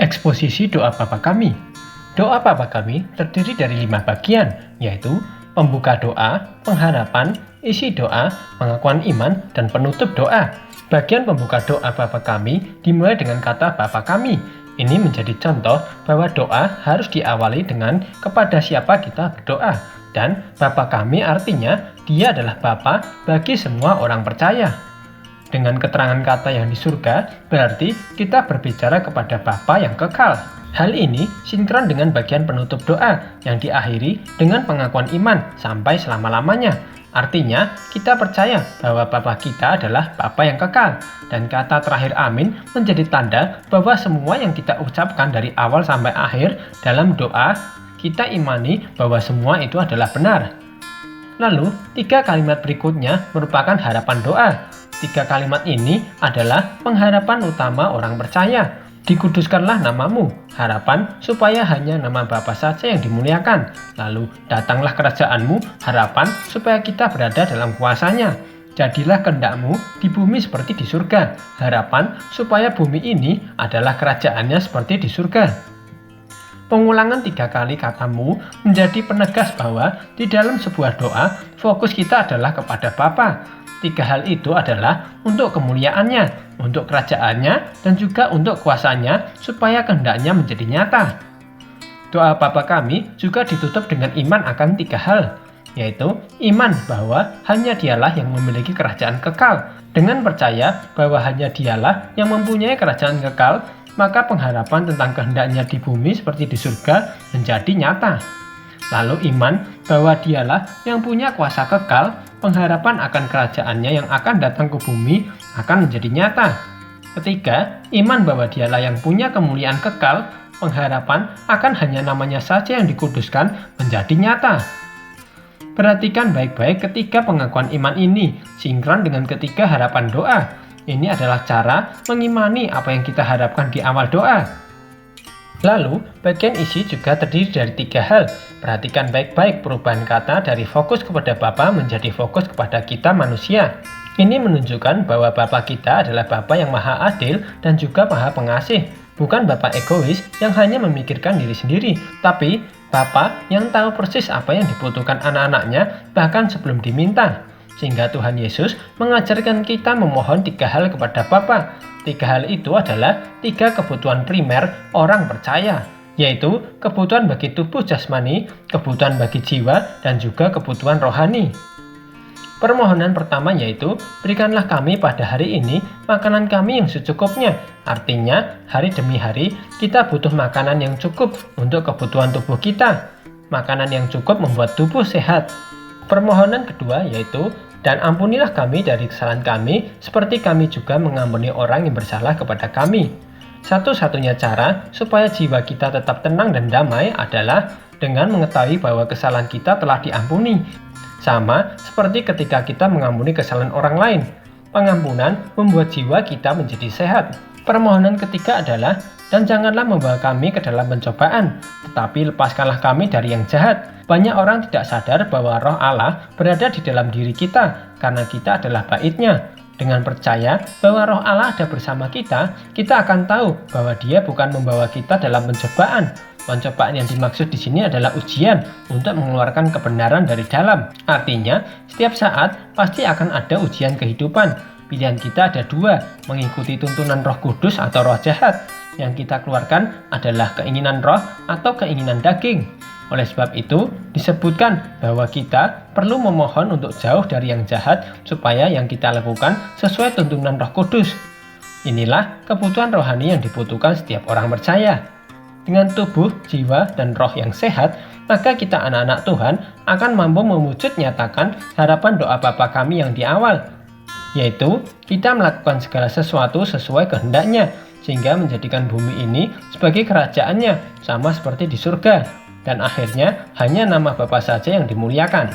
Eksposisi doa Bapa Kami. Doa Bapa Kami terdiri dari 5 bagian, yaitu pembuka doa, pengharapan, isi doa, pengakuan iman, dan penutup doa. Bagian pembuka doa Bapa Kami dimulai dengan kata Bapa Kami. Ini menjadi contoh bahwa doa harus diawali dengan kepada siapa kita berdoa. Dan Bapa Kami artinya Dia adalah Bapa bagi semua orang percaya. Dengan keterangan kata yang di surga, berarti kita berbicara kepada Bapa yang kekal. Hal ini sinkron dengan bagian penutup doa yang diakhiri dengan pengakuan iman sampai selama-lamanya. Artinya, kita percaya bahwa Bapa kita adalah Bapa yang kekal. Dan kata terakhir amin menjadi tanda bahwa semua yang kita ucapkan dari awal sampai akhir dalam doa, kita imani bahwa semua itu adalah benar. Lalu, 3 kalimat berikutnya merupakan harapan doa. 3 kalimat ini adalah pengharapan utama orang percaya. Dikuduskanlah namamu, harapan supaya hanya nama Bapa saja yang dimuliakan. Lalu datanglah kerajaanmu, harapan supaya kita berada dalam kuasanya. Jadilah kehendakmu di bumi seperti di surga, harapan supaya bumi ini adalah kerajaannya seperti di surga. Pengulangan 3 kali katamu menjadi penegas bahwa di dalam sebuah doa, fokus kita adalah kepada Bapa. 3 hal itu adalah untuk kemuliaannya, untuk kerajaannya, dan juga untuk kuasanya supaya kehendaknya menjadi nyata. Doa Bapa Kami juga ditutup dengan iman akan 3 hal, yaitu iman bahwa hanya Dialah yang memiliki kerajaan kekal. Dengan percaya bahwa hanya Dialah yang mempunyai kerajaan kekal, maka pengharapan tentang kehendaknya di bumi seperti di surga menjadi nyata. Lalu iman bahwa Dialah yang punya kuasa kekal, pengharapan akan kerajaannya yang akan datang ke bumi akan menjadi nyata. Ketiga, iman bahwa Dialah yang punya kemuliaan kekal, pengharapan akan hanya namanya saja yang dikuduskan menjadi nyata. Perhatikan baik-baik ketiga pengakuan iman ini, sinkron dengan ketiga harapan doa. Ini adalah cara mengimani apa yang kita harapkan di awal doa. Lalu, bagian isi juga terdiri dari 3 hal. Perhatikan baik-baik perubahan kata dari fokus kepada Bapa menjadi fokus kepada kita manusia. Ini menunjukkan bahwa Bapa kita adalah Bapa yang maha adil dan juga maha pengasih. Bukan Bapa egois yang hanya memikirkan diri sendiri, tapi Bapa yang tahu persis apa yang dibutuhkan anak-anaknya bahkan sebelum diminta. Sehingga Tuhan Yesus mengajarkan kita memohon 3 hal kepada Bapa. 3 hal itu adalah 3 kebutuhan primer orang percaya, yaitu kebutuhan bagi tubuh jasmani, kebutuhan bagi jiwa, dan juga kebutuhan rohani. Permohonan pertama yaitu, berikanlah kami pada hari ini makanan kami yang secukupnya. Artinya, hari demi hari kita butuh makanan yang cukup untuk kebutuhan tubuh kita. Makanan yang cukup membuat tubuh sehat. Permohonan kedua yaitu, dan ampunilah kami dari kesalahan kami, seperti kami juga mengampuni orang yang bersalah kepada kami. Satu-satunya cara supaya jiwa kita tetap tenang dan damai adalah dengan mengetahui bahwa kesalahan kita telah diampuni. Sama seperti ketika kita mengampuni kesalahan orang lain. Pengampunan membuat jiwa kita menjadi sehat. Permohonan ketiga adalah, dan janganlah membawa kami ke dalam pencobaan, tetapi lepaskanlah kami dari yang jahat. Banyak orang tidak sadar bahwa roh Allah berada di dalam diri kita, karena kita adalah bait-Nya. Dengan percaya bahwa roh Allah ada bersama kita akan tahu bahwa Dia bukan membawa kita dalam pencobaan. Pencobaan yang dimaksud di sini adalah ujian untuk mengeluarkan kebenaran dari dalam. Artinya, setiap saat pasti akan ada ujian kehidupan. Pilihan kita ada 2, mengikuti tuntunan Roh Kudus atau roh jahat. Yang kita keluarkan adalah keinginan roh atau keinginan daging. Oleh sebab itu, disebutkan bahwa kita perlu memohon untuk jauh dari yang jahat supaya yang kita lakukan sesuai tuntunan Roh Kudus. Inilah kebutuhan rohani yang dibutuhkan setiap orang percaya. Dengan tubuh, jiwa, dan roh yang sehat, maka kita anak-anak Tuhan akan mampu mewujud nyatakan harapan doa Bapa Kami yang di awal, yaitu kita melakukan segala sesuatu sesuai kehendaknya, sehingga menjadikan bumi ini sebagai kerajaannya, sama seperti di surga. Dan akhirnya hanya nama Bapa saja yang dimuliakan.